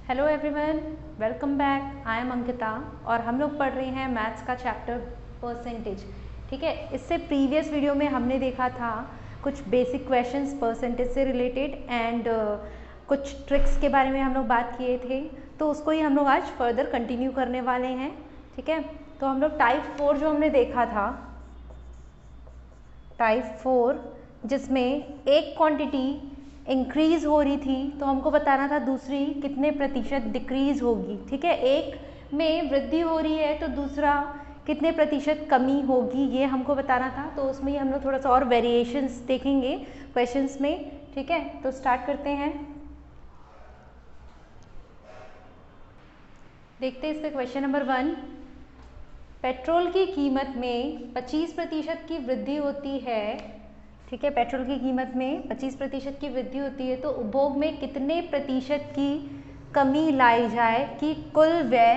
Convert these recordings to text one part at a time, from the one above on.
Hello everyone, welcome back. I am Ankita और हम लोग पढ़ रहे हैं मैथ्स का चैप्टर परसेंटेज। ठीक है, इससे प्रीवियस वीडियो में हमने देखा था कुछ बेसिक क्वेश्चंस परसेंटेज से रिलेटेड एंड कुछ ट्रिक्स के बारे में हम लोग बात किए थे, तो उसको ही हम लोग आज फर्दर कंटिन्यू करने वाले हैं। ठीक है, तो हम लोग टाइप 4 जो हमने देखा था, टाइप 4 जिसमें एक क्वांटिटी इंक्रीज हो रही थी तो हमको बताना था दूसरी कितने प्रतिशत डिक्रीज होगी। ठीक है, एक में वृद्धि हो रही है तो दूसरा कितने प्रतिशत कमी होगी, ये हमको बताना था। तो उसमें ही हम लोग थोड़ा सा और वेरिएशंस देखेंगे क्वेश्चंस में। ठीक है, तो स्टार्ट करते हैं। देखते हैं इसका क्वेश्चन नंबर 1। पेट्रोल की कीमत में 25% की वृद्धि होती है। ठीक है, पेट्रोल की कीमत में 25% की वृद्धि होती है तो उपभोग में कितने प्रतिशत की कमी लाई जाए कि कुल व्यय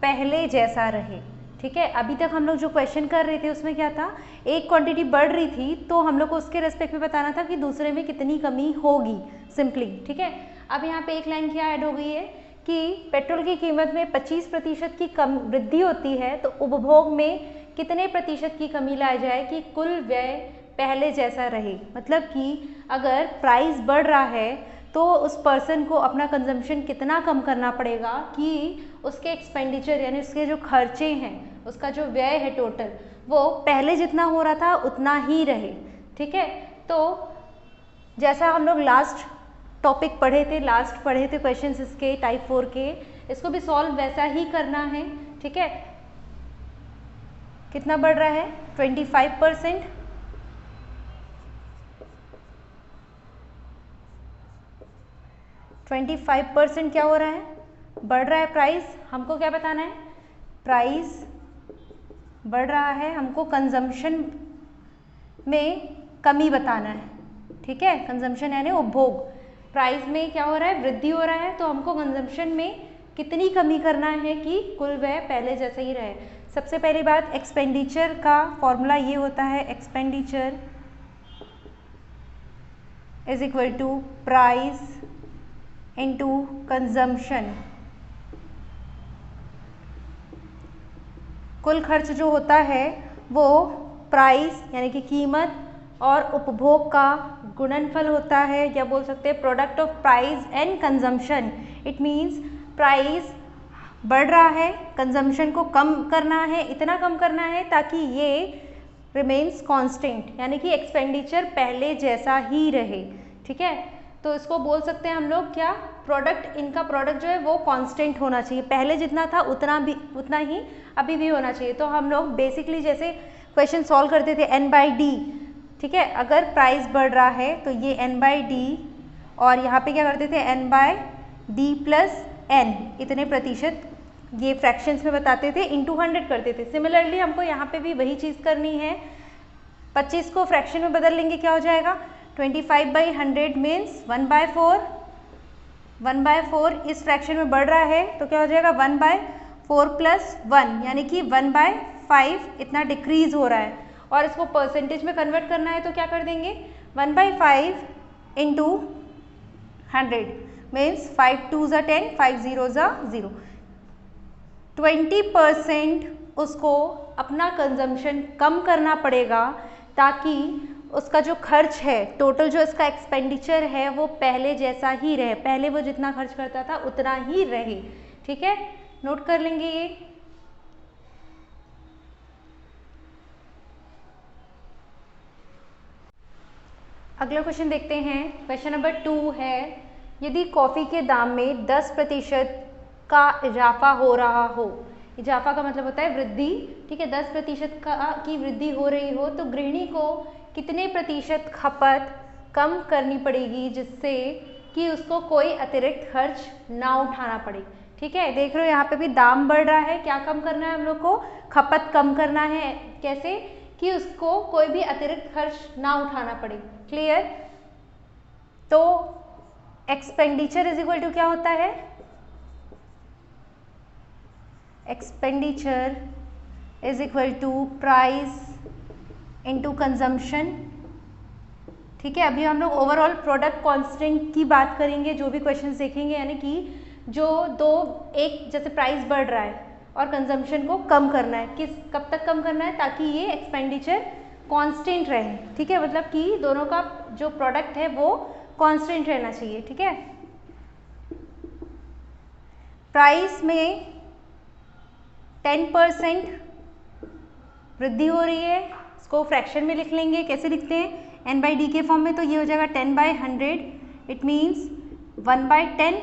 पहले जैसा रहे। ठीक है, अभी तक हम लोग जो क्वेश्चन कर रहे थे उसमें क्या था, एक क्वांटिटी बढ़ रही थी तो हम लोग को उसके रेस्पेक्ट में बताना था कि दूसरे में कितनी कमी होगी सिंपली। ठीक है, अब यहाँ पे एक लाइन क्या ऐड हो गई है कि पेट्रोल की कीमत में 25% की कम वृद्धि होती है तो उपभोग में कितने प्रतिशत की कमी लाई जाए कि कुल व्यय पहले जैसा रहे। मतलब कि अगर प्राइस बढ़ रहा है तो उस पर्सन को अपना कंजम्पशन कितना कम करना पड़ेगा कि उसके एक्सपेंडिचर यानी उसके जो खर्चे हैं, उसका जो व्यय है टोटल, वो पहले जितना हो रहा था उतना ही रहे। ठीक है, तो जैसा हम लोग लास्ट टॉपिक पढ़े थे क्वेश्चंस इसके टाइप 4 के, इसको भी सॉल्व वैसा ही करना है। ठीक है, कितना बढ़ रहा है 25%। क्या हो रहा है, बढ़ रहा है प्राइस। हमको क्या बताना है, प्राइस बढ़ रहा है, हमको कंजम्पशन में कमी बताना है। ठीक है, कंजम्पशन यानी उपभोग, प्राइस में क्या हो रहा है, वृद्धि हो रहा है तो हमको कंजम्पशन में कितनी कमी करना है कि कुल व्यय पहले जैसे ही रहे। सबसे पहली बात, एक्सपेंडिचर का फॉर्मूला ये होता है, expenditure is equal to price into consumption. कुल खर्च जो होता है वो प्राइस यानी कि कीमत और उपभोग का गुणनफल होता है, या बोल सकते हैं product of price and consumption. It means price बढ़ रहा है, कंजम्पशन को कम करना है, इतना कम करना है ताकि ये रिमेन्स कांस्टेंट यानी कि एक्सपेंडिचर पहले जैसा ही रहे। ठीक है, तो इसको बोल सकते हैं हम लोग क्या, प्रोडक्ट, इनका प्रोडक्ट जो है वो कांस्टेंट होना चाहिए, पहले जितना था उतना ही अभी भी होना चाहिए। तो हम लोग बेसिकली जैसे क्वेश्चन सॉल्व करते थे n/d। ठीक है, अगर प्राइस बढ़ रहा है तो ये n/d, और यहाँ पे क्या करते थे n/d प्लस n, इतने प्रतिशत ये फ्रैक्शंस में बताते थे, इंटू 100 करते थे। सिमिलरली हमको यहाँ पे भी वही चीज़ करनी है, 25 को फ्रैक्शन में बदल लेंगे, क्या हो जाएगा 25/100 मीन्स 1/4। 1/4 इस फ्रैक्शन में बढ़ रहा है तो क्या हो जाएगा 1/4 प्लस 1 यानी कि 1/5 इतना डिक्रीज हो रहा है। और इसको परसेंटेज में कन्वर्ट करना है तो क्या कर देंगे 1/5 इंटू 100 मीन्स 5 2 ज़ा 10, 5 0 ज़ा 0। 20% उसको अपना कंजम्पशन कम करना पड़ेगा ताकि उसका जो खर्च है, टोटल जो इसका एक्सपेंडिचर है वो पहले जैसा ही रहे, पहले वो जितना खर्च करता था उतना ही रहे। ठीक है, नोट कर लेंगे ये। अगला क्वेश्चन देखते हैं, क्वेश्चन नंबर 2 है, यदि कॉफ़ी के दाम में 10% का इजाफा हो रहा हो, इजाफा का मतलब होता है वृद्धि। ठीक है, 10% की वृद्धि हो रही हो तो गृहिणी को कितने प्रतिशत खपत कम करनी पड़ेगी जिससे कि उसको कोई अतिरिक्त खर्च ना उठाना पड़े। ठीक है, देख रहे हो यहाँ पे भी दाम बढ़ रहा है, क्या कम करना है हम लोग को, खपत कम करना है। कैसे कि उसको कोई भी अतिरिक्त खर्च ना उठाना पड़े। क्लियर, तो एक्सपेंडिचर इज इक्वल टू क्या होता है, expenditure is equal to price into consumption. ठीक है, अभी हम लोग ओवरऑल प्रोडक्ट कांस्टेंट की बात करेंगे, जो भी क्वेश्चंस देखेंगे, यानी कि जो एक जैसे प्राइस बढ़ रहा है और कंजम्पशन को कम करना है, कब तक कम करना है, ताकि ये एक्सपेंडिचर कांस्टेंट रहे, ठीक है, मतलब कि दोनों का जो प्रोडक्ट है वो कांस्टेंट रहना चाहिए, ठीक है। प्राइस में 10% वृद्धि हो रही है, इसको फ्रैक्शन में लिख लेंगे, कैसे लिखते हैं, n/d के फॉर्म में, तो ये हो जाएगा 10/100, इट मीन्स 1/10,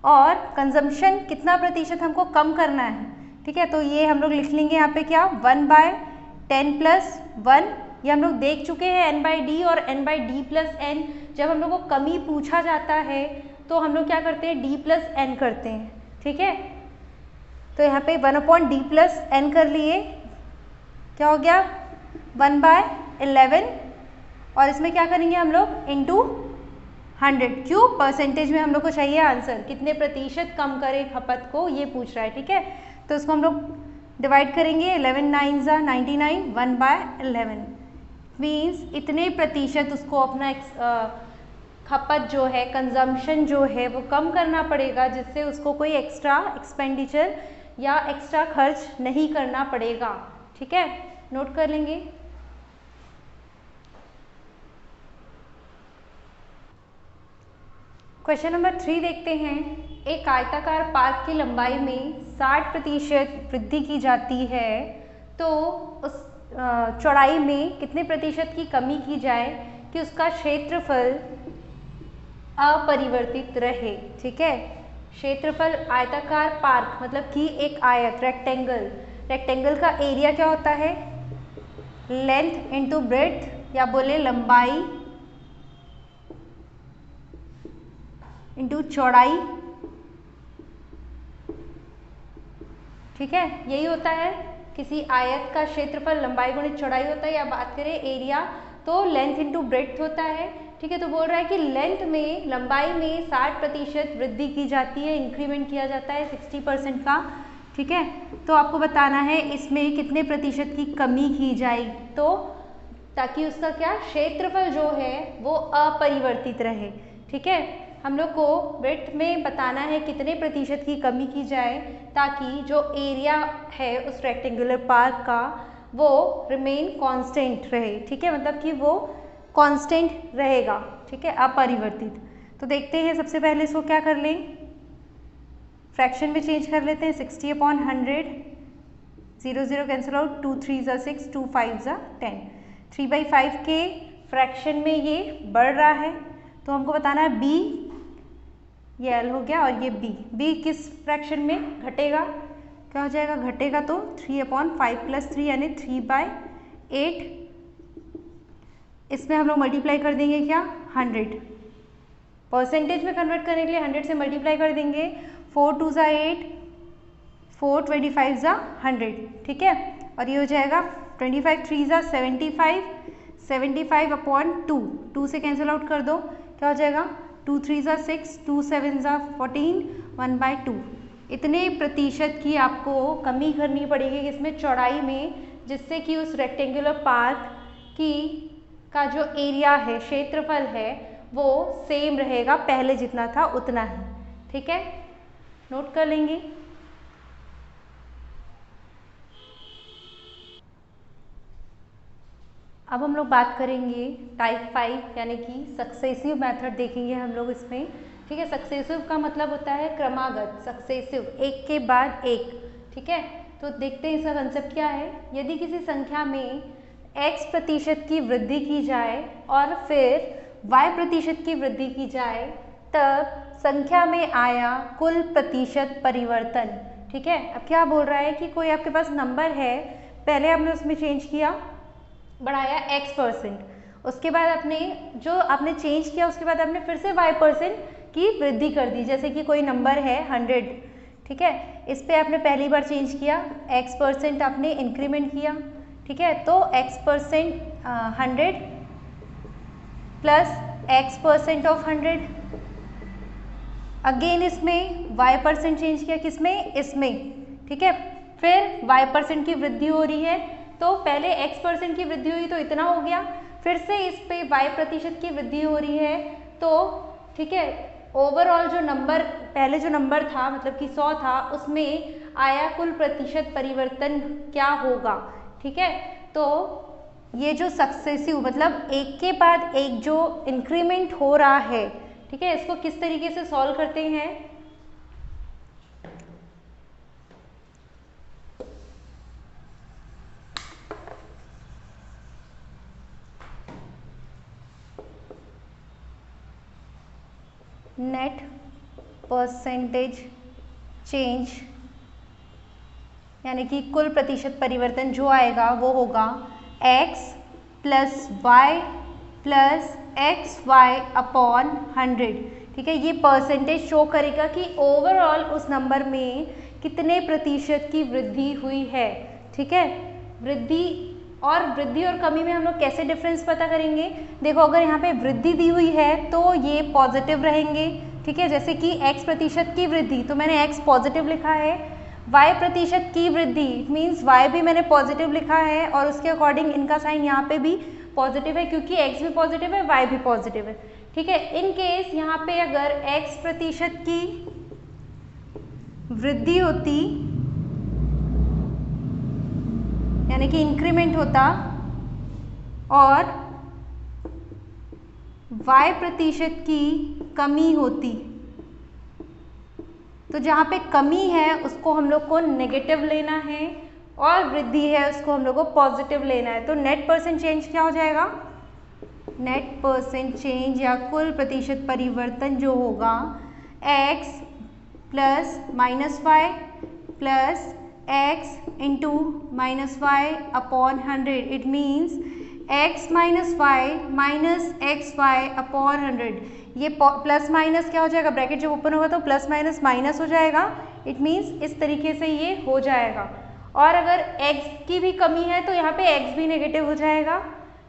और कंजम्पशन कितना प्रतिशत हमको कम करना है, ठीक है, तो ये हम लोग लिख लेंगे यहाँ पे क्या, 1/10 + 1, ये हम लोग देख चुके हैं n/d और n/d + n, जब हम लोग को कमी पूछा जाता है तो हम लोग क्या करते हैं, d + n करते हैं, ठीक है, तो यहाँ पे 1/d + n कर लिए, क्या हो गया 1/11, और इसमें क्या करेंगे हम लोग इंटू 100, क्यों, परसेंटेज में हम लोग को चाहिए आंसर, कितने प्रतिशत कम करें खपत को, ये पूछ रहा है, ठीक है, तो इसको हम लोग डिवाइड करेंगे, 11 9 = 99, 1/11 मीन्स इतने प्रतिशत उसको अपना खपत जो है, कंजम्पशन जो है वो कम करना पड़ेगा, जिससे उसको कोई एक्स्ट्रा एक्सपेंडिचर या एक्स्ट्रा खर्च नहीं करना पड़ेगा, ठीक है, नोट कर लेंगे। क्वेश्चन नंबर 3 देखते हैं। एक आयताकार पार्क की लंबाई में 60% वृद्धि की जाती है, तो उस चौड़ाई में कितने प्रतिशत की कमी की जाए कि उसका क्षेत्रफल अपरिवर्तित रहे, ठीक है, क्षेत्रफल आयताकार पार्क मतलब कि एक आयत, रेक्टेंगल का एरिया क्या होता है, लेंथ इंटू ब्रेड्थ, या बोले लंबाई इंटू चौड़ाई, ठीक है, यही होता है किसी आयत का क्षेत्रफल, लंबाई गुणित चौड़ाई होता है, या बात करें एरिया तो लेंथ इंटू ब्रेड्थ होता है, ठीक है, तो बोल रहा है कि लेंथ में, लंबाई में 60% वृद्धि की जाती है, इंक्रीमेंट किया जाता है 60% का, ठीक है, तो आपको बताना है इसमें कितने प्रतिशत की कमी की जाए, तो ताकि उसका क्या क्षेत्रफल जो है वो अपरिवर्तित रहे, ठीक है, हम लोग को ब्रेड्थ में बताना है कितने प्रतिशत की कमी की जाए ताकि जो एरिया है उस रेक्टेंगुलर पार्क का वो रिमेन कांस्टेंट रहे, ठीक है, मतलब कि वो कांस्टेंट रहेगा, ठीक है, अपरिवर्तित। तो देखते हैं, सबसे पहले इसको क्या कर लें, फ्रैक्शन में चेंज कर लेते हैं, 60/100, 0 0 कैंसिल आउट, 2 3 = 6, 2 5 = 10, 3/5 के फ्रैक्शन में ये बढ़ रहा है, तो हमको बताना है b, ये l हो गया, और ये b किस फ्रैक्शन में घटेगा, क्या हो जाएगा, घटेगा तो 3/5 + 3 यानी 3/8, इसमें हम लोग मल्टीप्लाई कर देंगे क्या, 100, परसेंटेज में कन्वर्ट करने के लिए 100 से मल्टीप्लाई कर देंगे, 4 2 = 8, 4 25 = 100, ठीक है, और ये हो जाएगा 25 3 = 75, 75/2, 2 से कैंसिल आउट कर दो, क्या हो जाएगा, 2 3 = 6, 2 7 = 14, 1/2, इतने प्रतिशत की आपको कमी करनी पड़ेगी इसमें चौड़ाई में, जिससे कि उस रेक्टेंगुलर पार्क की का जो एरिया है, क्षेत्रफल है, वो सेम रहेगा, पहले जितना था उतना ही, ठीक है, नोट कर लेंगे। अब हम लोग बात करेंगे टाइप 5 यानी कि सक्सेसिव मेथड देखेंगे हम लोग इसमें, ठीक है, सक्सेसिव का मतलब होता है क्रमागत, सक्सेसिव एक के बाद एक, ठीक है, तो देखते हैं इसका कंसेप्ट क्या है। यदि किसी संख्या में x% की वृद्धि की जाए और फिर y% की वृद्धि की जाए, तब संख्या में आया कुल प्रतिशत परिवर्तन, ठीक है, अब क्या बोल रहा है कि कोई आपके पास नंबर है, पहले आपने उसमें चेंज किया, बढ़ाया x%, उसके बाद आपने चेंज किया, उसके बाद आपने फिर से y% की वृद्धि कर दी, जैसे कि कोई नंबर है 100, ठीक है, इस पे आपने पहली बार चेंज किया, x% आपने इंक्रीमेंट किया, ठीक है, तो x% 100 plus x% of 100, again इसमें y% चेंज किया, किसमें, इसमें, ठीक है, फिर y% की वृद्धि हो रही है, तो पहले x% की वृद्धि हुई तो इतना हो गया, फिर से इस पे y% की वृद्धि हो रही है, तो ठीक है, ओवरऑल जो नंबर पहले जो नंबर था मतलब कि 100 था उसमें आया कुल प्रतिशत परिवर्तन क्या होगा। ठीक है, तो ये जो सक्सेसिव मतलब एक के बाद एक जो इंक्रीमेंट हो रहा है, ठीक है, इसको किस तरीके से सॉल्व करते हैं। नेट परसेंटेज चेंज यानी कि कुल प्रतिशत परिवर्तन जो आएगा वो होगा x plus y plus x y upon 100। ठीक है, ये परसेंटेज शो करेगा कि ओवरऑल उस नंबर में कितने प्रतिशत की वृद्धि हुई है। ठीक है, वृद्धि और कमी में हम लोग कैसे डिफरेंस पता करेंगे। देखो अगर यहाँ पे वृद्धि दी हुई है तो ये पॉजिटिव रहेंगे। ठीक है, जैसे कि x प्रतिशत की वृद्धि तो मैंने x पॉजिटिव लिखा है, y प्रतिशत की वृद्धि मीन्स y भी मैंने पॉजिटिव लिखा है और उसके अकॉर्डिंग इनका साइन यहाँ पे भी पॉजिटिव है क्योंकि x भी पॉजिटिव है y भी पॉजिटिव है। ठीक है, इन केस यहाँ पे अगर x प्रतिशत की वृद्धि होती यानी कि इंक्रीमेंट होता और y प्रतिशत की कमी होती, तो जहाँ पे कमी है उसको हम लोग को नेगेटिव लेना है और वृद्धि है उसको हम लोग को पॉजिटिव लेना है। तो नेट परसेंट चेंज क्या हो जाएगा, नेट परसेंट चेंज या कुल प्रतिशत परिवर्तन जो होगा x plus minus y plus x into minus y upon 100। It means x minus y minus x y upon 100। ये प्लस माइनस क्या हो जाएगा, ब्रैकेट जब ओपन होगा तो प्लस माइनस माइनस हो जाएगा। इट मीन्स इस तरीके से ये हो जाएगा। और अगर x की भी कमी है तो यहाँ पे x भी नेगेटिव हो जाएगा,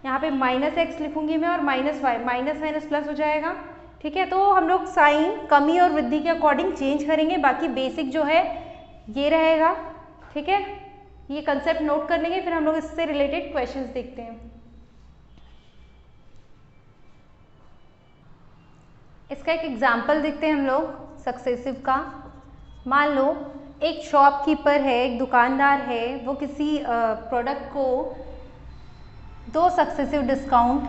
यहाँ पे माइनस एक्स लिखूंगी मैं और minus y, minus minus plus हो जाएगा। ठीक है, तो हम लोग साइन कमी और वृद्धि के अकॉर्डिंग चेंज करेंगे, बाकी बेसिक जो है ये रहेगा। ठीक है, ये कंसेप्ट नोट कर लेंगे, फिर हम लोग इससे रिलेटेड क्वेश्चंस देखते हैं। इसका एक एग्जाम्पल देखते हैं हम लोग सक्सेसिव का। मान लो एक शॉपकीपर है, एक दुकानदार है, वो किसी प्रोडक्ट को 2 सक्सेसिव डिस्काउंट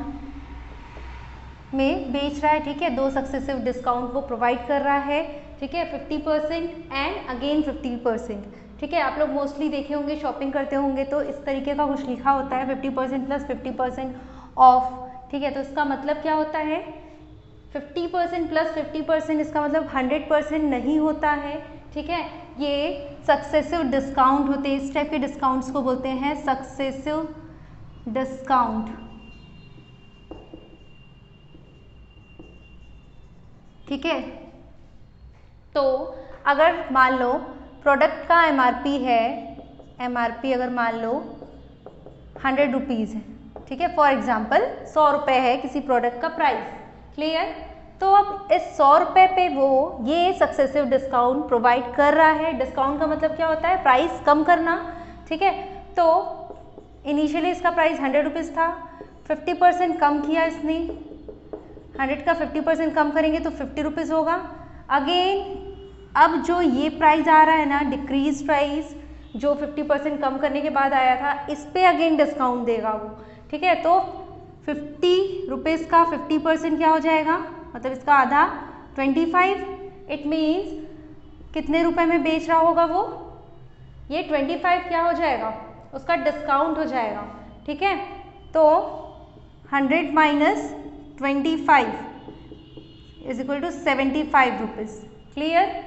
में बेच रहा है। ठीक है, 2 सक्सेसिव डिस्काउंट वो प्रोवाइड कर रहा है। ठीक है, 50% एंड अगेन 50%। ठीक है, आप लोग मोस्टली देखे होंगे, शॉपिंग करते होंगे तो इस तरीके का कुछ लिखा होता है 50% प्लस 50% ऑफ। ठीक है, तो इसका मतलब क्या होता है, 50% प्लस 50% इसका मतलब 100% नहीं होता है। ठीक है, ये सक्सेसिव डिस्काउंट होते हैं, इस टाइप के डिस्काउंट्स को बोलते हैं सक्सेसिव डिस्काउंट। ठीक है, तो अगर मान लो प्रोडक्ट का एमआरपी है, एमआरपी अगर मान लो 100 रुपीज़ है। ठीक है, फॉर एग्जाम्पल 100 रुपये है किसी प्रोडक्ट का प्राइस। क्लियर, तो अब इस 100 रुपये पे वो ये सक्सेसिव डिस्काउंट प्रोवाइड कर रहा है। डिस्काउंट का मतलब क्या होता है, प्राइस कम करना। ठीक है, तो इनिशियली इसका प्राइस 100 रुपीज़ था, 50% कम किया इसने, 100 का 50% कम करेंगे तो 50 रुपीज़ होगा। अगेन अब जो ये प्राइस आ रहा है ना, डिक्रीज प्राइस जो 50% कम करने के बाद आया था, इस पे अगेन डिस्काउंट देगा वो। ठीक है, तो 50 रुपीज़ का 50% क्या हो जाएगा, मतलब इसका आधा 25। इट मीन्स कितने रुपए में बेच रहा होगा वो, ये 25 क्या हो जाएगा, उसका डिस्काउंट हो जाएगा। ठीक है, तो 100 minus 25 is equal to 75 rupees. Clear.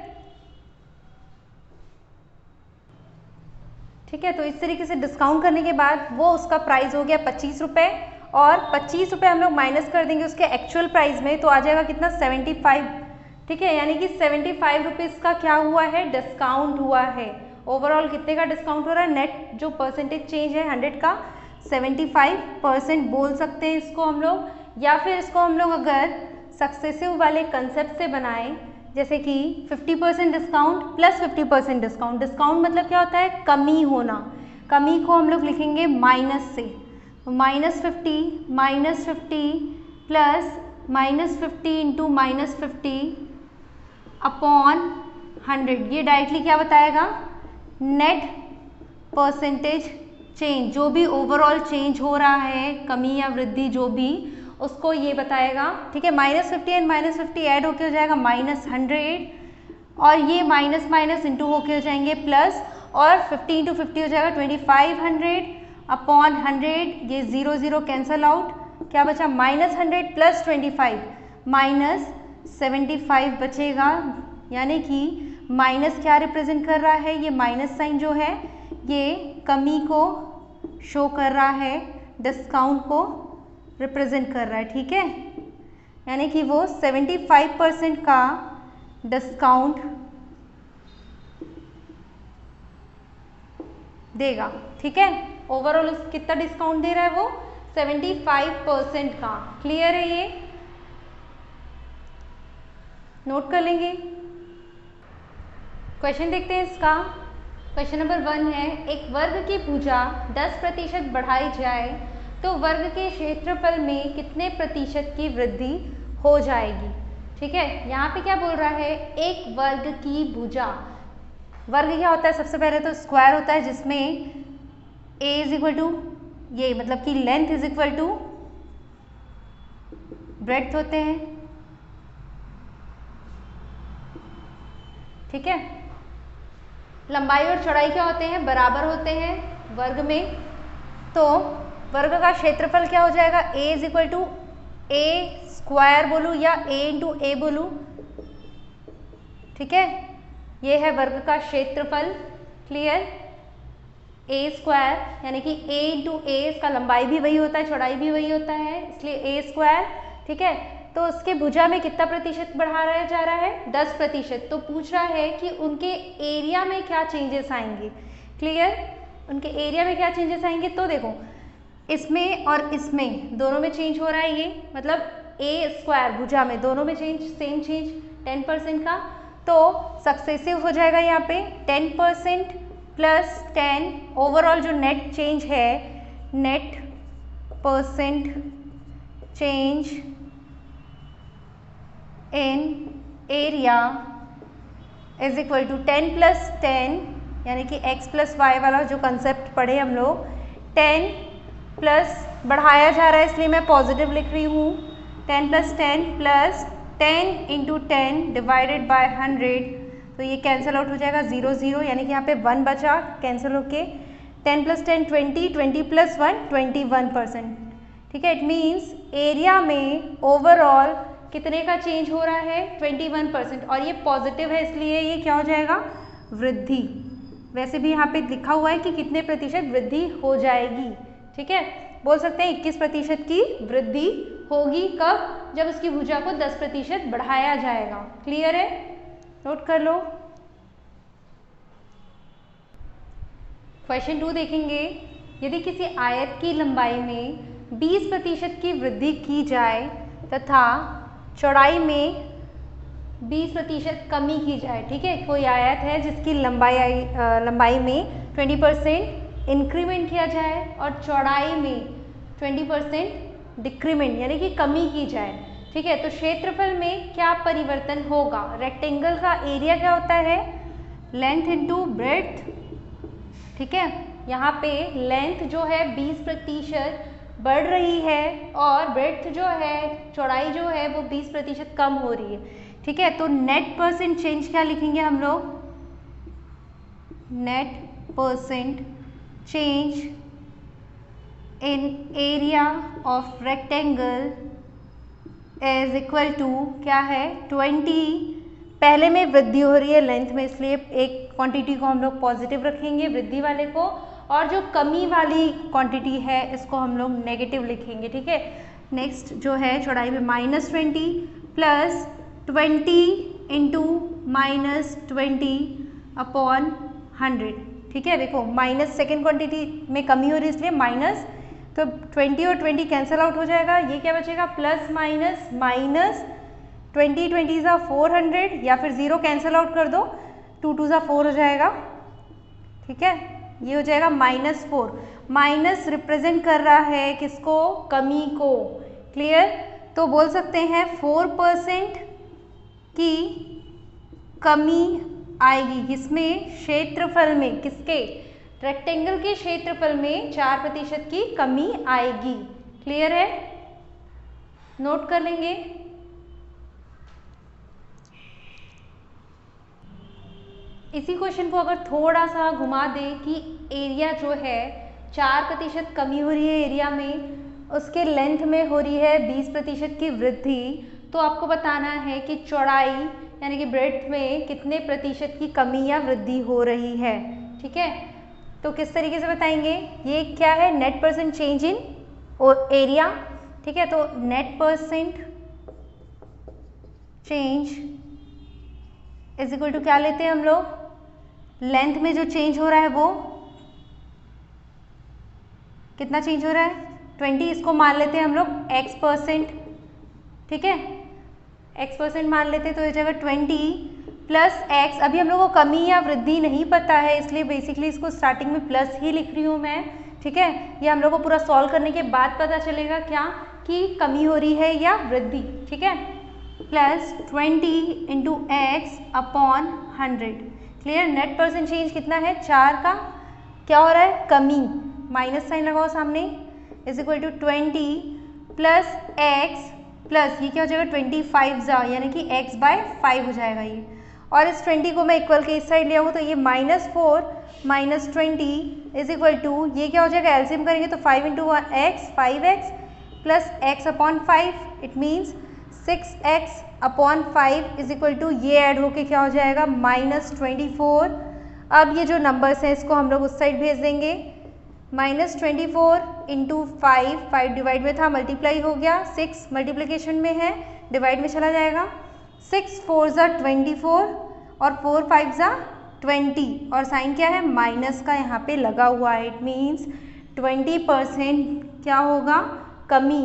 ठीक है, तो इस तरीके से डिस्काउंट करने के बाद वो उसका प्राइस हो गया 25 रुपये और 25 रुपये हम लोग माइनस कर देंगे उसके एक्चुअल प्राइस में, तो आ जाएगा कितना 75। ठीक है, यानी कि 75 रुपीज़ का क्या हुआ है, डिस्काउंट हुआ है। ओवरऑल कितने का डिस्काउंट हो रहा है, नेट जो परसेंटेज चेंज है 100 का 75% बोल सकते हैं इसको हम लोग, या फिर इसको हम लोग अगर सक्सेसिव वाले कंसेप्ट से बनाएं, जैसे कि 50% डिस्काउंट प्लस 50% डिस्काउंट। डिस्काउंट मतलब क्या होता है, कमी होना। कमी को हम लोग लिखेंगे माइनस से, -50 प्लस -50 इंटू -50 अपॉन 100, ये डायरेक्टली क्या बताएगा, नेट परसेंटेज चेंज, जो भी ओवरऑल चेंज हो रहा है, कमी या वृद्धि जो भी, उसको ये बताएगा। ठीक है, -50 एंड -50 ऐड होके हो जाएगा -100, और ये माइनस माइनस इंटू होके हो जाएंगे प्लस, और 50 इंटू 50 हो जाएगा 2500 अपॉन 100, ये 0 0 कैंसल आउट, क्या बचा -100 प्लस 25 -75 बचेगा, यानी कि माइनस क्या रिप्रेजेंट कर रहा है, ये माइनस साइन जो है ये कमी को शो कर रहा है, डिस्काउंट को रिप्रेजेंट कर रहा है। ठीक है, यानी कि वो 75% का डिस्काउंट देगा। ठीक है, ओवरऑल कितना डिस्काउंट दे रहा है वो, 75% का। क्लियर है, ये नोट कर लेंगे। क्वेश्चन देखते हैं इसका। क्वेश्चन नंबर 1 है, एक वर्ग की भुजा 10% बढ़ाई जाए तो वर्ग के क्षेत्रफल में कितने प्रतिशत की वृद्धि हो जाएगी। ठीक है, यहाँ पे क्या बोल रहा है, एक वर्ग की भुजा, वर्ग क्या होता है, सबसे पहले तो स्क्वायर होता है जिसमें a इज इक्वल टू, ये मतलब कि length is equal to breadth होते हैं। ठीक है, लंबाई और चौड़ाई क्या होते हैं, बराबर होते हैं वर्ग में। तो वर्ग का क्षेत्रफल क्या हो जाएगा, a is equal to a square बोलूँ या a इंटू ए बोलूँ। ठीक है, ये है वर्ग का क्षेत्रफल। क्लियर, a स्क्वायर यानी कि a इंटू ए, इसका लंबाई भी वही होता है, चौड़ाई भी वही होता है, इसलिए a स्क्वायर। ठीक है, तो उसके भुजा में कितना प्रतिशत बढ़ाया जा रहा है, 10%। तो पूछ रहा है कि उनके एरिया में क्या चेंजेस आएंगे। क्लियर, उनके एरिया में क्या चेंजेस आएंगे, तो देखो इसमें और इसमें दोनों में चेंज हो रहा है, ये मतलब a स्क्वायर भुजा में दोनों में चेंज, सेम चेंज 10% का, तो सक्सेसिव हो जाएगा यहाँ पे 10% प्लस 10, ओवरऑल जो नेट चेंज है, net percent change in area is equal to 10 plus 10, यानी कि x प्लस वाई वाला जो कंसेप्ट पढ़े हम लोग, 10 प्लस बढ़ाया जा रहा है इसलिए मैं पॉजिटिव लिख रही हूँ, 10 plus 10 plus 10 into 10 divided by 100, तो ये कैंसिल आउट हो जाएगा 0 0, यानी कि यहाँ पे 1 बचा कैंसिल होके, 10 प्लस 10 20, 20 प्लस 1 21%। ठीक है, इट मीन्स एरिया में ओवरऑल कितने का चेंज हो रहा है, 21%, और ये पॉजिटिव है इसलिए ये क्या हो जाएगा, वृद्धि। वैसे भी यहाँ पे लिखा हुआ है कि कितने प्रतिशत वृद्धि हो जाएगी। ठीक है, बोल सकते हैं 21% की वृद्धि होगी, कब, जब उसकी भुजा को 10% बढ़ाया जाएगा। क्लियर है, नोट कर लो। क्वेश्चन 2 देखेंगे, यदि किसी आयत की लंबाई में 20% की वृद्धि की जाए तथा चौड़ाई में 20% कमी की जाए। ठीक है, कोई आयत है जिसकी लंबाई में 20% इंक्रीमेंट किया जाए और चौड़ाई में 20% डिक्रीमेंट यानी कि कमी की जाए। ठीक है, तो क्षेत्रफल में क्या परिवर्तन होगा। रेक्टेंगल का एरिया क्या होता है, लेंथ इंटू ब्रेड्थ। ठीक है, यहाँ पे लेंथ जो है 20% बढ़ रही है और ब्रेड्थ जो है, चौड़ाई जो है वो 20% कम हो रही है। ठीक है, तो नेट परसेंट चेंज क्या लिखेंगे हम लोग, net percent change in area of rectangle is equal to क्या है, 20। पहले में वृद्धि हो रही है लेंथ में, इसलिए एक क्वांटिटी को हम लोग पॉजिटिव रखेंगे, वृद्धि वाले को, और जो कमी वाली क्वांटिटी है इसको हम लोग नेगेटिव लिखेंगे। ठीक है, नेक्स्ट जो है चौड़ाई में -20 प्लस 20 इंटू -20 अपॉन 100। ठीक है, देखो माइनस सेकेंड क्वांटिटी में कमी हो रही है इसलिए माइनस, तो 20 और 20 कैंसिल आउट हो जाएगा, ये क्या बचेगा, प्लस माइनस माइनस 20 20 ज़ा 400, या फिर 0 कैंसिल आउट कर दो, 2 2 ज़ा 4 हो जाएगा। ठीक है, ये हो जाएगा -4। माइनस रिप्रेजेंट कर रहा है किसको, कमी को। क्लियर, तो बोल सकते हैं 4% की कमी आएगी, किसमें? क्षेत्रफल में। किसके? रेक्टेंगल के क्षेत्रफल में 4% की कमी आएगी। क्लियर है? नोट कर लेंगे। इसी क्वेश्चन को अगर थोड़ा सा घुमा दे कि एरिया जो है 4% कमी हो रही है एरिया में, उसके लेंथ में हो रही है 20% की वृद्धि, तो आपको बताना है कि चौड़ाई यानी कि ब्रेड्थ में कितने प्रतिशत की कमी या वृद्धि हो रही है। ठीक है, तो किस तरीके से बताएंगे? ये क्या है? Net percent change in area. ठीक है, तो net percent change is equal to क्या लेते हैं हम लोग? लेंथ में जो चेंज हो रहा है वो कितना चेंज हो रहा है? 20। इसको मान लेते हैं हम लोग x%। ठीक है, x% मान लेते हैं, तो ये जगह 20 प्लस x। अभी हम लोग को कमी या वृद्धि नहीं पता है, इसलिए बेसिकली इसको स्टार्टिंग में प्लस ही लिख रही हूँ मैं। ठीक है, ये हम लोग को पूरा सॉल्व करने के बाद पता चलेगा क्या कि कमी हो रही है या वृद्धि। ठीक है, plus 20 into x upon 100। Clear? Net percent change कितना है? 4 का क्या हो रहा है? कमी। माइनस साइन लगाओ सामने, is equal to 20 plus x plus ये क्या हो जाएगा? 25 यानी कि x/5 हो जाएगा ये। और इस 20 को मैं इक्वल के इस साइड ले आऊँ तो ये -4 माइनस 20 इज इक्वल टू ये क्या हो जाएगा? एलसीएम करेंगे तो 5 into x 5x plus x upon 5। It means 6x upon 5 is equal to ये ऐड होके क्या हो जाएगा? -24। अब ये जो नंबर्स हैं इसको हम लोग उस साइड भेज देंगे। -24 इंटू 5 डिवाइड में था, मल्टीप्लाई हो गया, 6 मल्टीप्लिकेशन में है, डिवाइड में चला जाएगा। 6 4 ज़ा 24 और 4 5 ज़ा 20 और साइन क्या है? माइनस का यहाँ पे लगा हुआ है। इट मीन्स 20% क्या होगा? कमी।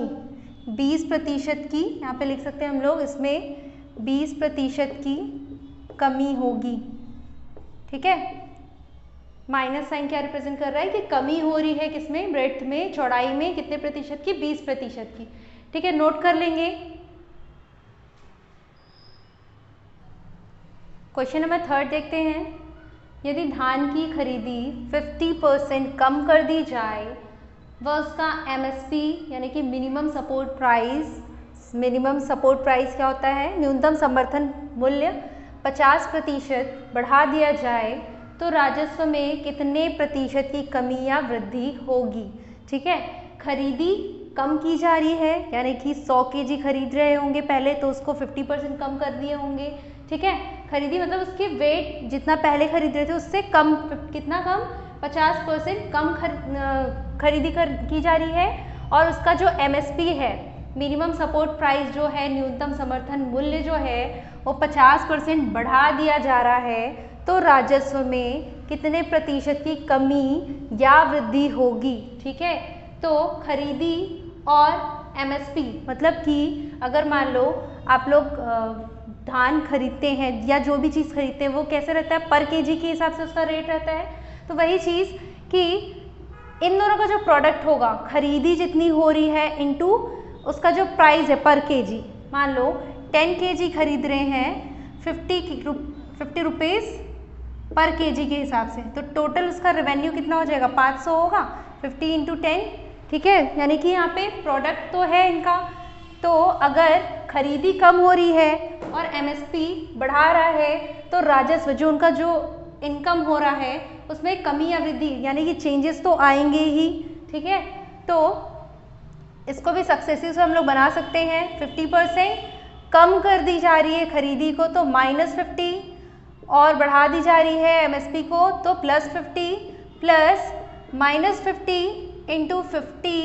20% की यहाँ पे लिख सकते हैं हम लोग, इसमें 20% की कमी होगी। ठीक है, माइनस साइन क्या रिप्रेजेंट कर रहा है कि कमी हो रही है किसमें? ब्रेड्थ में, चौड़ाई में कितने प्रतिशत की? 20% की। ठीक है, नोट कर लेंगे। क्वेश्चन नंबर 3 देखते हैं। यदि धान की खरीदी 50% कम कर दी जाए वह उसका MSP यानी कि मिनिमम सपोर्ट प्राइस क्या होता है? न्यूनतम समर्थन मूल्य 50% बढ़ा दिया जाए तो राजस्व में कितने प्रतिशत की कमी या वृद्धि होगी? ठीक है, खरीदी कम की जा रही है यानी कि 100 kg खरीद रहे होंगे पहले, तो उसको 50% कम कर दिए होंगे। ठीक है, खरीदी मतलब उसके वेट जितना पहले खरीद रहे थे उससे कम, कितना कम? 50% कम खरीदी की जा रही है। और उसका जो MSP है, मिनिमम सपोर्ट प्राइस जो है, न्यूनतम समर्थन मूल्य जो है वो 50% बढ़ा दिया जा रहा है, तो राजस्व में कितने प्रतिशत की कमी या वृद्धि होगी? ठीक है, तो खरीदी और MSP मतलब कि अगर मान लो आप लोग धान खरीदते हैं या जो भी चीज़ खरीदते हैं वो कैसे रहता है? पर केजी के हिसाब से उसका रेट रहता है। तो वही चीज़ कि इन दोनों का जो प्रोडक्ट होगा, खरीदी जितनी हो रही है इनटू उसका जो प्राइस है पर केजी, मान लो 10 kg खरीद रहे हैं 50 रुपीज़ पर केजी के हिसाब से, तो टोटल उसका रेवेन्यू कितना हो जाएगा? 500 होगा। 50 इंटू 10। ठीक है, यानी कि यहाँ पे प्रोडक्ट तो है इनका, तो अगर खरीदी कम हो रही है और MSP बढ़ा रहा है तो राजस्व जो उनका जो इनकम हो रहा है उसमें कमी या वृद्धि यानी कि चेंजेस तो आएंगे ही। ठीक है, तो इसको भी सक्सेसिव से हम लोग बना सकते हैं। 50% कम कर दी जा रही है खरीदी को तो -50 और बढ़ा दी जा रही है MSP को तो +50 प्लस -50 इंटू 50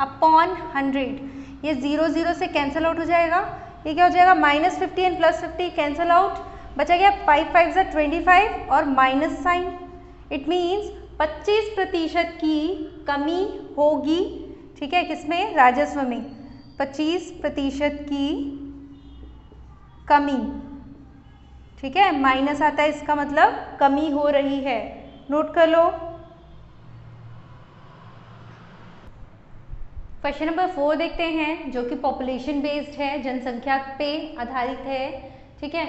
अपॉन 100। ये 0 0 से कैंसिल आउट हो जाएगा। ये क्या हो जाएगा? -50 एंड +50 कैंसिल आउट, बचा गया 5 5 ज़ा 25 और माइनस साइन। इट मीन्स 25% की कमी होगी। ठीक है, किसमें? राजस्व में 25% की कमी। ठीक है, माइनस आता है इसका मतलब कमी हो रही है। नोट कर लो। क्वेश्चन नंबर 4 देखते हैं जो कि पॉपुलेशन बेस्ड है, जनसंख्या पे आधारित है। ठीक है,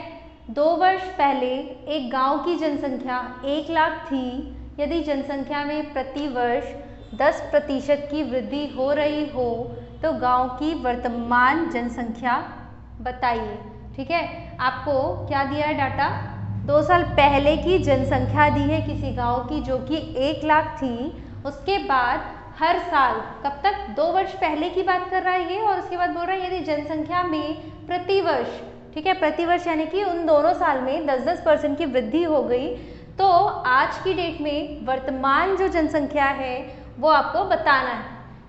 2 वर्ष पहले एक गांव की जनसंख्या 1 लाख थी। यदि जनसंख्या में प्रति वर्ष 10% की वृद्धि हो रही हो तो गांव की वर्तमान जनसंख्या बताइए। ठीक है, आपको क्या दिया है डाटा? 2 साल पहले की जनसंख्या दी है किसी गांव की जो कि 1 लाख थी। उसके बाद हर साल, कब तक? 2 वर्ष पहले की बात कर रहा है ये, और उसके बाद बोल रहा है यदि जनसंख्या में प्रति वर्ष, ठीक है, प्रति वर्ष यानी कि उन दोनों साल में 10-10% की वृद्धि हो गई तो आज की डेट में वर्तमान जो जनसंख्या है वो आपको बताना है।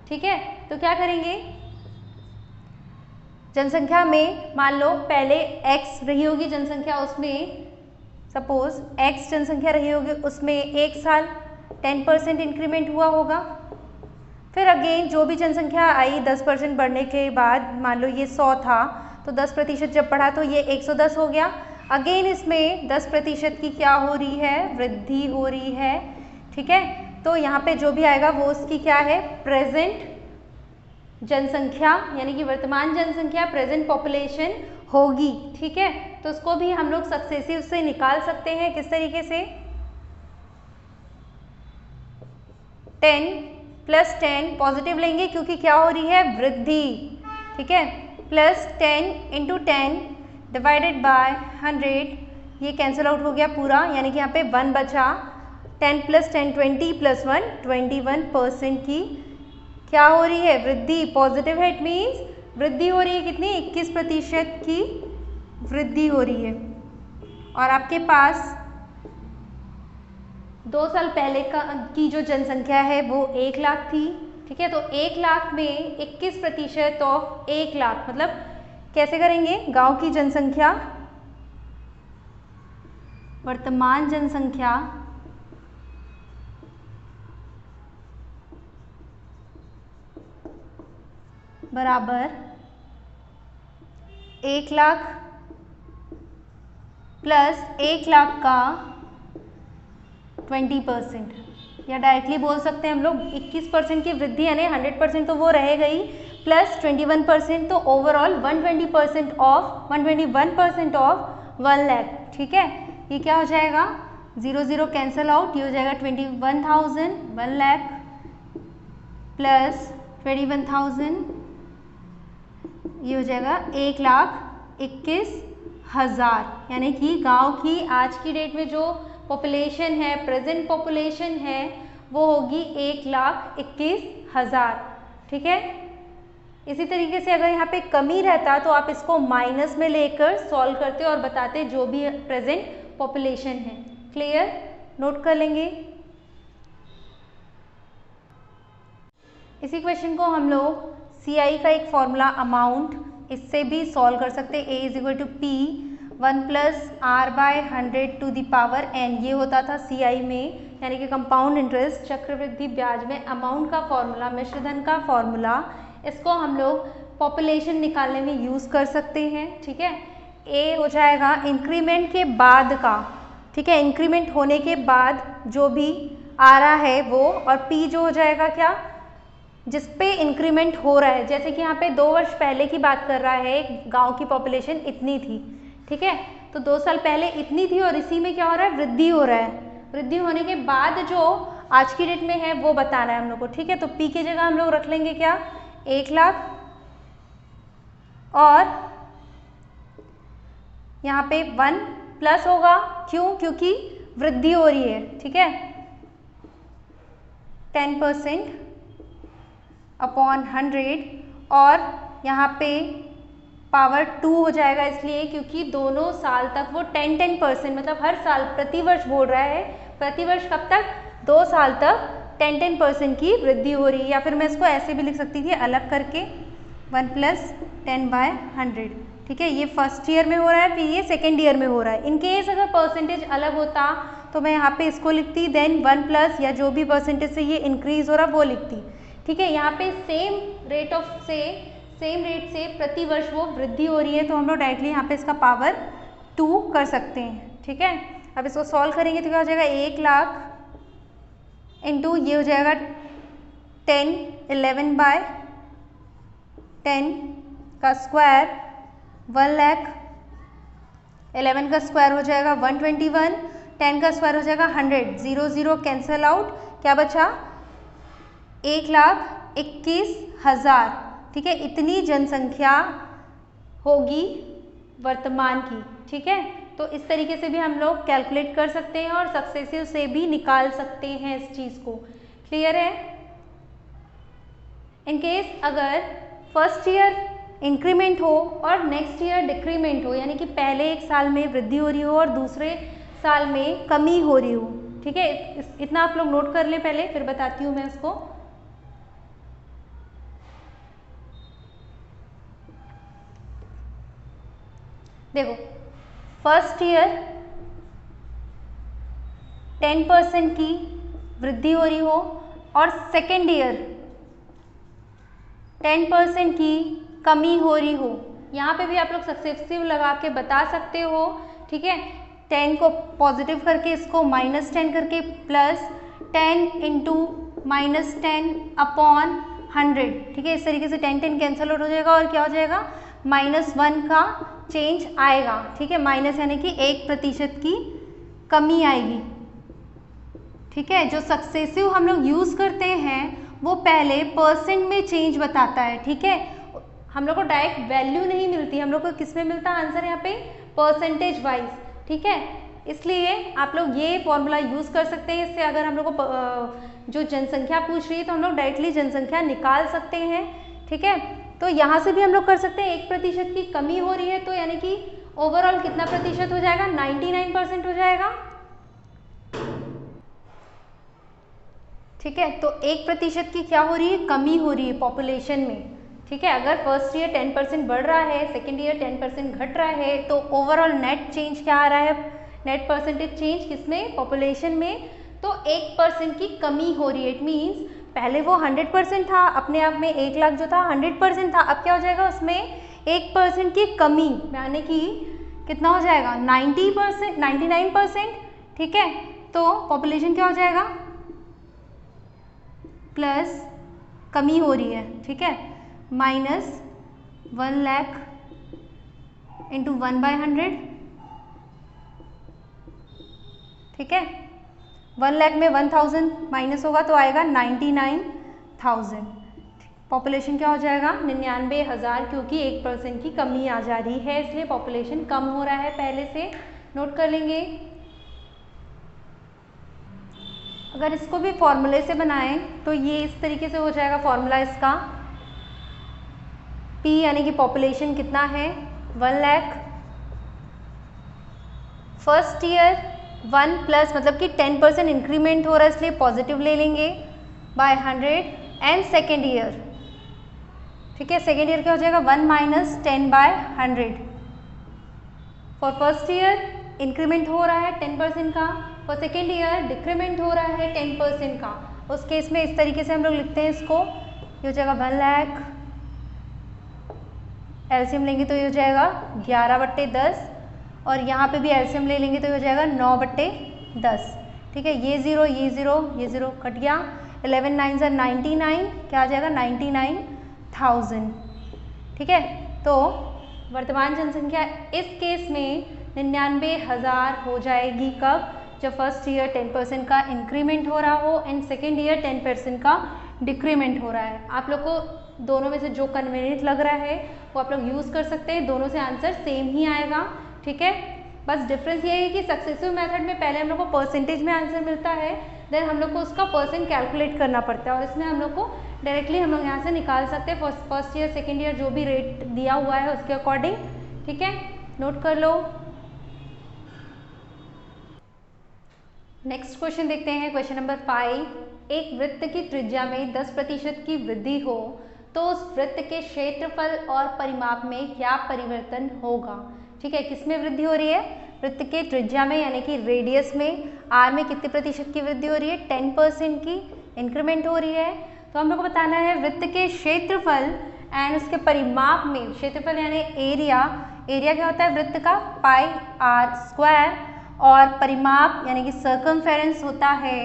ठीक है, तो क्या करेंगे? जनसंख्या में मान लो पहले x रही होगी जनसंख्या, उसमें सपोज x जनसंख्या रही होगी, उसमें एक साल 10% इंक्रीमेंट हुआ होगा। फिर अगेन जो भी जनसंख्या आई 10% बढ़ने के बाद, मान लो ये 100 था तो 10% जब बढ़ा तो ये 110 हो गया। अगेन इसमें 10% की क्या हो रही है? वृद्धि हो रही है। ठीक है, तो यहाँ पे जो भी आएगा वो उसकी क्या है? प्रेजेंट जनसंख्या यानी कि वर्तमान जनसंख्या, प्रेजेंट पॉपुलेशन होगी। ठीक है, तो उसको भी हम लोग सक्सेसिव से निकाल सकते हैं। किस तरीके से? 10 + 10 पॉजिटिव लेंगे क्योंकि क्या हो रही है? वृद्धि। ठीक है, प्लस 10 × 10 डिवाइडेड बाय 100, ये कैंसिल आउट हो गया पूरा, यानी कि यहाँ पे 1 बचा। 10 + 10 20 + 1 21% की क्या हो रही है? वृद्धि। पॉजिटिव है, इट मीन्स वृद्धि हो रही है। कितनी? 21% की वृद्धि हो रही है। और आपके पास 2 साल पहले की जो जनसंख्या है वो 1 लाख थी। ठीक है, तो 1 लाख में 21% ऑफ 1 लाख, मतलब कैसे करेंगे? गांव की जनसंख्या, वर्तमान जनसंख्या बराबर 1 लाख प्लस 1 लाख का 20%, या डायरेक्टली बोल सकते हैं हम लोग 21% की वृद्धि, यानी 100% तो वो रह गई, प्लस 21% तो ओवरऑल 121% ऑफ 1 लाख। ठीक है, ये क्या हो जाएगा? 0 0 कैंसल आउट, ये हो जाएगा 21,000, 1 लाख प्लस 21,000, ये हो जाएगा 1,21,000। यानी कि गांव की आज की डेट में जो पॉपुलेशन है, प्रेजेंट पॉपुलेशन है, वो होगी 1,21,000। ठीक है, इसी तरीके से अगर यहाँ पे कमी रहता तो आप इसको माइनस में लेकर सॉल्व करते और बताते जो भी प्रेजेंट पॉपुलेशन है। क्लियर? नोट कर लेंगे। इसी क्वेश्चन को हम लोग CI का एक फॉर्मूला अमाउंट, इससे भी सॉल्व कर सकते हैं। A = P 1 + R/100⁴ ये होता था CI में, यानी कि कंपाउंड इंटरेस्ट, चक्रवृद्धि ब्याज में अमाउंट का फॉर्मूला, मिश्रधन का फॉर्मूला। इसको हम लोग पॉपुलेशन निकालने में यूज़ कर सकते हैं। ठीक है, A हो जाएगा इंक्रीमेंट के बाद का, ठीक है, इंक्रीमेंट होने के बाद जो भी आ रहा है वो, और P जो हो जाएगा क्या? जिस पे इंक्रीमेंट हो रहा है। जैसे कि यहाँ पे 2 वर्ष पहले की बात कर रहा है, गांव की पॉपुलेशन इतनी थी। ठीक है, तो 2 साल पहले इतनी थी और इसी में क्या हो रहा है? वृद्धि हो रहा है। वृद्धि होने के बाद जो आज की डेट में है वो बताना है हम लोग को। ठीक है, तो P की जगह हम लोग रख लेंगे क्या? 1 लाख, और यहाँ पे 1 प्लस होगा। क्यों? क्योंकि वृद्धि हो रही है। ठीक है, 10% अपॉन 100, और यहाँ पे पावर 2 हो जाएगा, इसलिए क्योंकि दोनों साल तक वो 10-10%, मतलब हर साल प्रतिवर्ष बोल रहा है। प्रतिवर्ष कब तक? 2 साल तक 10-10% की वृद्धि हो रही है। या फिर मैं इसको ऐसे भी लिख सकती थी अलग करके, 1 + 10/100। ठीक है, ये फर्स्ट ईयर में हो रहा है, फिर ये सेकेंड ईयर में हो रहा है। इनकेस अगर परसेंटेज अलग होता तो मैं यहाँ पे इसको लिखती, देन 1 प्लस या जो भी परसेंटेज से ये इंक्रीज हो रहा है वो लिखती। ठीक है, यहाँ पे सेम रेट से प्रति वर्ष वो वृद्धि हो रही है, तो हम लोग डायरेक्टली यहाँ पे इसका पावर 2 कर सकते हैं। ठीक है, अब इसको सॉल्व करेंगे तो क्या हो जाएगा? 1 लाख इंटू ये हो जाएगा 10 11/10 का स्क्वायर, 1 लाख 11 का स्क्वायर हो जाएगा 121, 10 का स्क्वायर हो जाएगा 100, 0 0 कैंसल आउट, क्या बचा 1,21,000। ठीक है, इतनी जनसंख्या होगी वर्तमान की। ठीक है, तो इस तरीके से भी हम लोग कैलकुलेट कर सकते हैं और सक्सेसिव से भी निकाल सकते हैं इस चीज़ को। क्लियर है? इन केस अगर फर्स्ट ईयर इंक्रीमेंट हो और नेक्स्ट ईयर डिक्रीमेंट हो, यानी कि पहले एक साल में वृद्धि हो रही हो और दूसरे साल में कमी हो रही हो। ठीक है, इतना आप लोग नोट कर लें पहले, फिर बताती हूँ मैं इसको। देखो, फर्स्ट ईयर 10% की वृद्धि हो रही हो और सेकेंड ईयर 10% की कमी हो रही हो, यहाँ पे भी आप लोग सक्सेसिव लगा के बता सकते हो। ठीक है, 10 को पॉजिटिव करके इसको -10 करके प्लस 10 इंटू -10 अपॉन 100। ठीक है, इस तरीके से 10 10 कैंसल आउट हो जाएगा और क्या हो जाएगा -1 का चेंज आएगा। ठीक है, माइनस यानी कि 1% की कमी आएगी। ठीक है, जो सक्सेसिव हम लोग यूज़ करते हैं वो पहले परसेंट में चेंज बताता है। ठीक है, हम लोग को डायरेक्ट वैल्यू नहीं मिलती, हम लोग को किस में मिलता है आंसर यहाँ पे परसेंटेज वाइज। ठीक है, इसलिए आप लोग ये फॉर्मूला यूज़ कर सकते हैं। इससे अगर हम लोग को जो जनसंख्या पूछ रही है तो हम लोग डायरेक्टली जनसंख्या निकाल सकते हैं। ठीक है, तो यहाँ से भी हम लोग कर सकते हैं 1% की कमी हो रही है तो यानी कि ओवरऑल कितना प्रतिशत हो जाएगा 99% हो जाएगा। ठीक है, तो 1% की क्या हो रही है कमी हो रही है पॉपुलेशन में। ठीक है, अगर फर्स्ट ईयर 10% बढ़ रहा है, सेकेंड ईयर 10% घट रहा है, तो ओवरऑल नेट चेंज क्या आ रहा है, नेट परसेंटेज चेंज किसमें पॉपुलेशन में, तो 1% की कमी हो रही है। इट मीन्स पहले वो 100% था, अपने आप में 1 लाख जो था 100% था, अब क्या हो जाएगा उसमें 1% की कमी, यानी कि कितना हो जाएगा 90%, 99%। ठीक है, तो पॉपुलेशन क्या हो जाएगा प्लस कमी हो रही है। ठीक है, -1 लाख इंटू 1/100। ठीक है, 1 लाख में 1000 माइनस होगा तो आएगा 99,000। पॉपुलेशन क्या हो जाएगा 99,000, क्योंकि 1% की कमी आ जा रही है, इसलिए पॉपुलेशन कम हो रहा है पहले से। नोट कर लेंगे। अगर इसको भी फॉर्मूले से बनाएं तो ये इस तरीके से हो जाएगा फॉर्मूला इसका, P यानी कि पॉपुलेशन कितना है 1 लाख, फर्स्ट ईयर 1 प्लस मतलब कि 10% इंक्रीमेंट हो रहा है इसलिए पॉजिटिव ले लेंगे बाय 100 एंड सेकेंड ईयर। ठीक है, सेकेंड ईयर क्या हो जाएगा 1 minus 10/100। For first year increment हो रहा है 10% का, फॉर सेकेंड ईयर डिक्रीमेंट हो रहा है 10% का। उस केस में इस तरीके से हम लोग लिखते हैं इसको, ये हो जाएगा 1 लाख, एलसीएम लेंगे तो ये हो जाएगा 11/10 और यहाँ पे भी एलसीएम ले लेंगे तो ये हो जाएगा 9/10। ठीक है, ये 0 ये 0 ये 0 कट गया, 11 9 ज़ा 99, क्या आ जाएगा 99,000। ठीक है, तो वर्तमान जनसंख्या इस केस में 99,000 हो जाएगी कब, जब फर्स्ट ईयर 10% का इंक्रीमेंट हो रहा हो एंड सेकेंड ईयर 10% का डिक्रीमेंट हो रहा है। आप लोग को दोनों में से जो कन्वीनियंट लग रहा है वो आप लोग यूज़ कर सकते हैं, दोनों से आंसर सेम ही आएगा। ठीक है, बस डिफरेंस ये है कि सक्सेसिव मेथड में पहले हम लोग को परसेंटेज में आंसर मिलता है, देन हम लोग को उसका परसेंट कैलकुलेट करना पड़ता है और इसमें हम लोग को डायरेक्टली हम लोग यहाँ से निकाल सकते हैं फर्स्ट ईयर सेकेंड ईयर जो भी रेट दिया हुआ है उसके अकॉर्डिंग। ठीक है, नोट कर लो। नेक्स्ट क्वेश्चन देखते हैं, क्वेश्चन नंबर 5। एक वृत्त की त्रिज्या में 10% की वृद्धि हो तो उस वृत्त के क्षेत्रफल और परिमाप में क्या परिवर्तन होगा। ठीक है, किसमें वृद्धि हो रही है, वृत्त के त्रिज्या में यानी कि रेडियस में, आर में कितने प्रतिशत की वृद्धि हो रही है 10% की इंक्रीमेंट हो रही है। तो हम लोग को बताना है वृत्त के क्षेत्रफल एंड उसके परिमाप में, क्षेत्रफल यानी एरिया, एरिया क्या होता है वृत्त का πr², और परिमाप यानी कि सर्कमफेरेंस होता है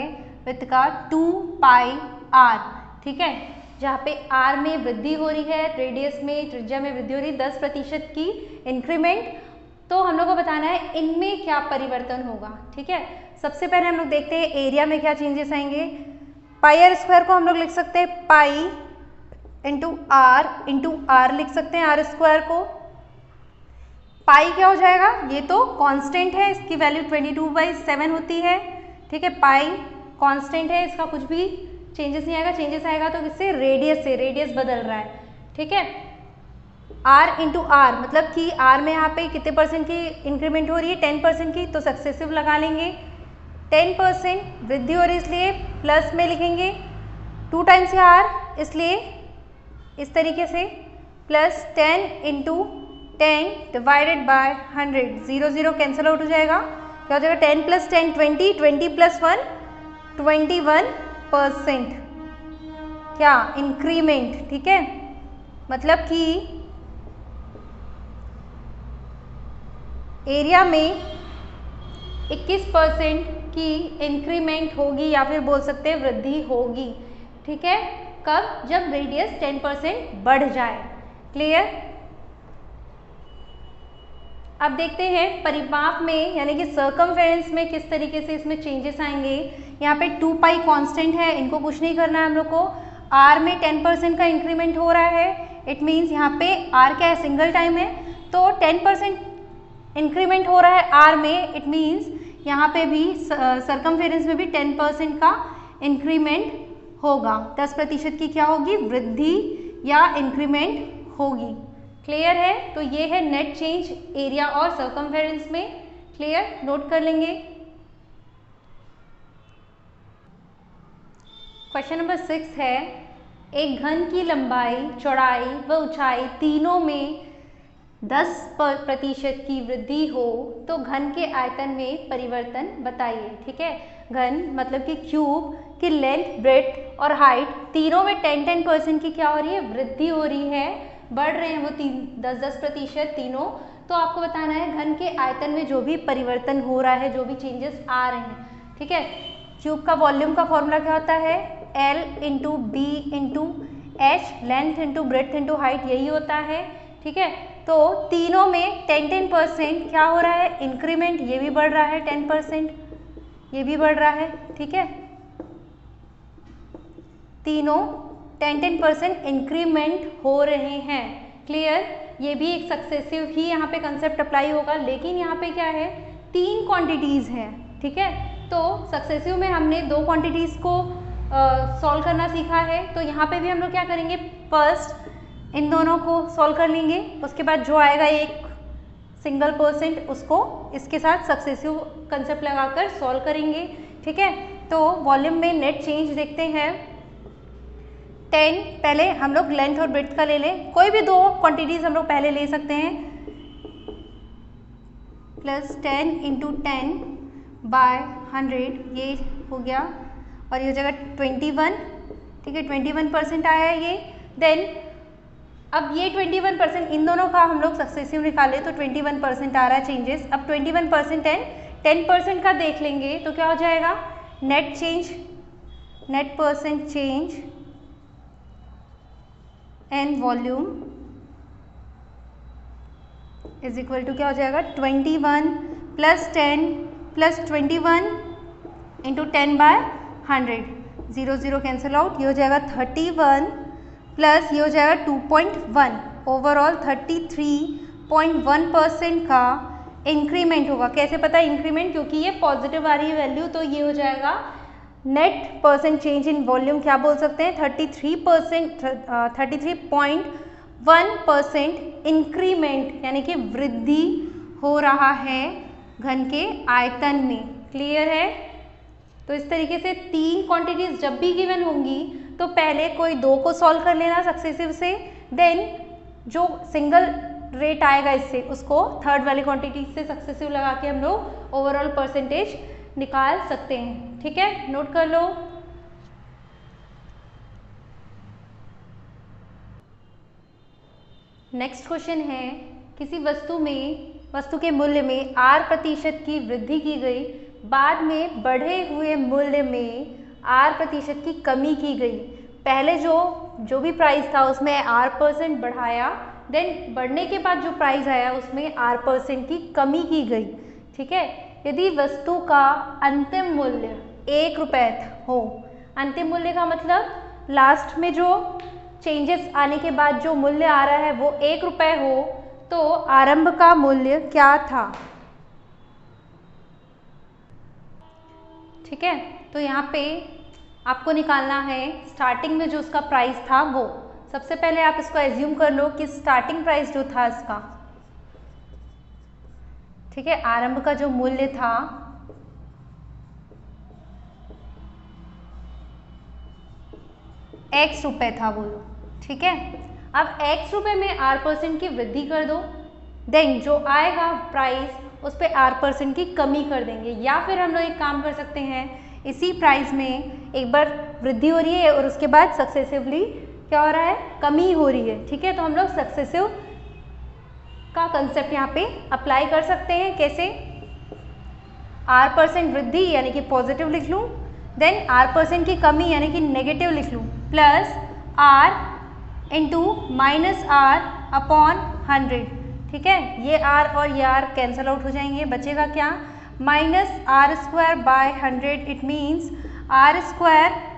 वृत्त का 2πr। ठीक है, जहाँ पे r में वृद्धि हो रही है, रेडियस में त्रिज्या में वृद्धि हो रही है 10% की इंक्रीमेंट, तो हम लोग को बताना है इनमें क्या परिवर्तन होगा। ठीक है, सबसे पहले हम लोग देखते हैं एरिया में क्या चेंजेस आएंगे। पाई आर स्क्वायर को हम लोग लिख सकते हैं पाई इंटू आर लिख सकते हैं आर स्क्वायर को। पाई क्या हो जाएगा, ये तो कांस्टेंट है, इसकी वैल्यू 22/7 होती है। ठीक है, पाई कांस्टेंट है, इसका कुछ भी चेंजेस नहीं आएगा। चेंजेस आएगा तो किससे, रेडियस से, रेडियस बदल रहा है। ठीक है, आर इंटू आर मतलब कि आर में यहाँ पे कितने परसेंट की इंक्रीमेंट हो रही है, 10% की, तो सक्सेसिव लगा लेंगे। 10% वृद्धि हो रही है इसलिए प्लस में लिखेंगे, 2 टाइम्स आर इसलिए इस तरीके से plus 10 into 10 divided by 100, 0 0 cancel out हो जाएगा। क्या हो जाएगा, 10 + 10 20, 20 + 1 21% क्या इंक्रीमेंट। ठीक है, मतलब कि एरिया में 21% की इंक्रीमेंट होगी या फिर बोल सकते हैं वृद्धि होगी। ठीक है, कब, जब रेडियस 10% बढ़ जाए। क्लियर। अब देखते हैं परिमाप में यानी कि सर्कमफेरेंस में किस तरीके से इसमें चेंजेस आएंगे। यहाँ पे 2 पाई कांस्टेंट है, इनको कुछ नहीं करना है हम लोग को। आर में 10% का इंक्रीमेंट हो रहा है, इट मीन्स यहाँ पे आर क्या है, सिंगल टाइम है, तो 10% इंक्रीमेंट हो रहा है आर में, इट मीन्स यहाँ पे भी सर्कमफेरेंस में भी 10% का इंक्रीमेंट होगा। 10% की क्या होगी, वृद्धि या इंक्रीमेंट होगी। क्लियर है, तो ये है नेट चेंज एरिया और सर्कमफेरेंस में। क्लियर, नोट कर लेंगे। क्वेश्चन नंबर 6 है, एक घन की लंबाई, चौड़ाई व ऊंचाई तीनों में 10% की वृद्धि हो तो घन के आयतन में परिवर्तन बताइए। ठीक है, घन मतलब कि क्यूब की लेंथ, ब्रेड्थ और हाइट तीनों में 10% की क्या हो रही है, वृद्धि हो रही है, बढ़ रहे हैं वो 10% तीनों। तो आपको बताना है घन के आयतन में जो भी परिवर्तन हो रहा है, जो भी चेंजेस आ रहे हैं। ठीक है, क्यूब का वॉल्यूम का फॉर्मूला क्या होता है, L into B into H, length into breadth into height, यही होता है। ठीक है, तो तीनों में 10% क्या हो रहा है, इंक्रीमेंट, ये भी बढ़ रहा है 10%, ये भी बढ़ रहा है। ठीक है, तीनों 10% इंक्रीमेंट हो रहे हैं। क्लियर, ये भी एक सक्सेसिव ही यहाँ पे कंसेप्ट अप्लाई होगा, लेकिन यहाँ पे क्या है, 3 क्वांटिटीज है। ठीक है, तो सक्सेसिव में हमने 2 क्वांटिटीज को सॉल्व करना सीखा है, तो यहाँ पे भी हम लोग क्या करेंगे, फर्स्ट इन दोनों को सॉल्व कर लेंगे, उसके बाद जो आएगा एक सिंगल % उसको इसके साथ सक्सेसिव कंसेप्ट लगाकर सॉल्व करेंगे। ठीक है, तो वॉल्यूम में नेट चेंज देखते हैं। 10 पहले हम लोग लेंथ और ब्रेड्थ का ले लें, कोई भी 2 क्वांटिटीज हम लोग पहले ले सकते हैं, प्लस 10 इंटू 10 बाय 100, ये हो गया, और ये हो जाएगा 21। ठीक है, 21% आया है ये। देन अब ये 21% इन दोनों का हम लोग सक्सेसिव निकाले तो 21% आ रहा है चेंजेस। अब 21% 10% का देख लेंगे तो क्या हो जाएगा, net change, net percent change and volume is equal to क्या हो जाएगा, 21 + 10 + 21 इंटू 10 बाय 100, 0 0 कैंसिल आउट, ये हो जाएगा 31 प्लस ये हो जाएगा 2.1, ओवरऑल 33.1% का इंक्रीमेंट होगा। कैसे पता इंक्रीमेंट, क्योंकि ये पॉजिटिव आ रही है वैल्यू, तो ये हो जाएगा net percent change in volume, क्या बोल सकते हैं, 33.1% इंक्रीमेंट यानी कि वृद्धि हो रहा है घन के आयतन में। क्लियर है, तो इस तरीके से 3 क्वांटिटीज जब भी गिवन होंगी तो पहले कोई 2 को सॉल्व कर लेना सक्सेसिव से, देन जो सिंगल रेट आएगा इससे उसको थर्ड वाली क्वांटिटी से सक्सेसिव लगा के हम लोग ओवरऑल परसेंटेज निकाल सकते हैं। ठीक है, नोट कर लो। नेक्स्ट क्वेश्चन है, किसी वस्तु के मूल्य में 8% की वृद्धि की गई, बाद में बढ़े हुए मूल्य में 8% की कमी की गई। पहले जो भी प्राइस था उसमें 8% बढ़ाया, देन बढ़ने के बाद जो प्राइस आया उसमें R% की कमी की गई, ठीक है। यदि वस्तु का अंतिम मूल्य 1 रुपये हो, अंतिम मूल्य का मतलब लास्ट में जो चेंजेस आने के बाद जो मूल्य आ रहा है वो 1 रुपये हो, तो आरंभ का मूल्य क्या था, ठीक है। तो यहाँ पे आपको निकालना है स्टार्टिंग में जो उसका प्राइस था वो। सबसे पहले आप इसको एज्यूम कर लो कि स्टार्टिंग प्राइस जो था इसका, ठीक है, आरंभ का जो मूल्य था x रुपये था, बोलो, ठीक है। अब x रुपये में R% की वृद्धि कर दो, देन जो आएगा प्राइस उस पर R% की कमी कर देंगे। या फिर हम लोग एक काम कर सकते हैं, इसी प्राइस में एक बार वृद्धि हो रही है और उसके बाद सक्सेसिवली क्या हो रहा है, कमी हो रही है, ठीक है। तो हम लोग सक्सेसिव का कंसेप्ट यहाँ पे अप्लाई कर सकते हैं। कैसे, R% वृद्धि यानी कि पॉजिटिव लिख लूँ, देन R% की कमी यानी कि नेगेटिव लिख लूँ, plus R into minus R upon 100, ठीक है। ये R और ये R कैंसल आउट हो जाएंगे, बचेगा क्या, minus R² by 100। It means R²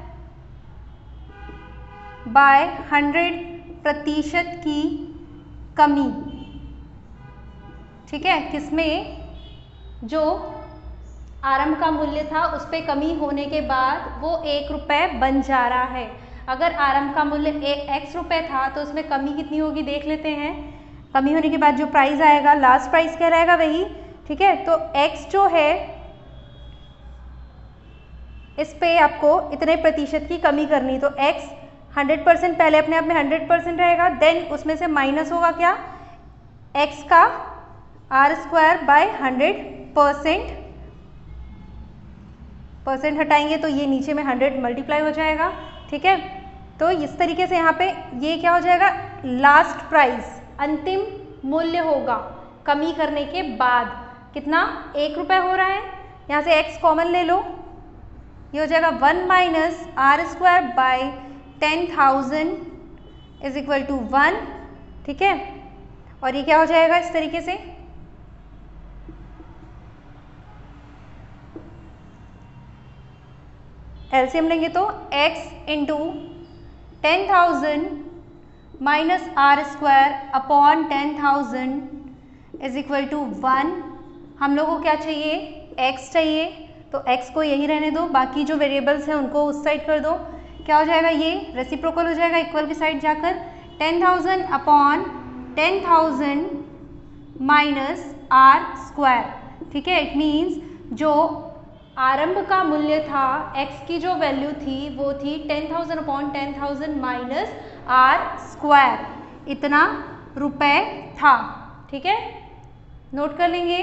by 100% की कमी, ठीक है। किसमें, जो आरंभ का मूल्य था उस पर कमी होने के बाद वो 1 रुपये बन जा रहा है। अगर आरंभ का मूल्य x रुपये था तो उसमें कमी कितनी होगी देख लेते हैं। कमी होने के बाद जो प्राइस आएगा, लास्ट प्राइस क्या रहेगा वही, ठीक है। तो x जो है इस पे आपको इतने प्रतिशत की कमी करनी, तो x 100% पहले अपने आप में 100% रहेगा, देन उसमें से माइनस होगा क्या, x का R² बाय 100% हटाएंगे तो ये नीचे में 100 मल्टीप्लाई हो जाएगा, ठीक है। तो इस तरीके से यहाँ पे ये क्या हो जाएगा, लास्ट प्राइस, अंतिम मूल्य होगा कमी करने के बाद। कितना, 1 रुपये हो रहा है, यहाँ से x कॉमन ले लो, ये हो जाएगा 1 minus R² by 10,000 is equal to 1, ठीक है। और ये क्या हो जाएगा इस तरीके से, एलसीएम लेंगे तो x into 10,000 minus R² upon 10,000 is equal to 1। हम लोगों को क्या चाहिए, x चाहिए, तो x को यही रहने दो, बाकी जो वेरिएबल्स हैं उनको उस साइड कर दो। क्या हो जाएगा, ये रेसिप्रोकल हो जाएगा इक्वल की साइड जाकर, 10,000 अपॉन 10,000 माइनस R², ठीक है। इट मीन्स जो आरंभ का मूल्य था, x की जो वैल्यू थी वो थी 10,000 अपॉन 10,000 माइनस R², इतना रुपए था, ठीक है। नोट कर लेंगे।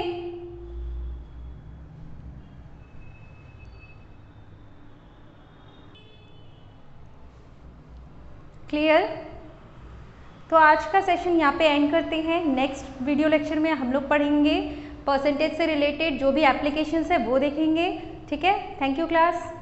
क्लियर। तो आज का सेशन यहाँ पे एंड करते हैं। नेक्स्ट वीडियो लेक्चर में हम लोग पढ़ेंगे परसेंटेज से रिलेटेड जो भी एप्लीकेशंस है वो देखेंगे, ठीक है। Thank you class.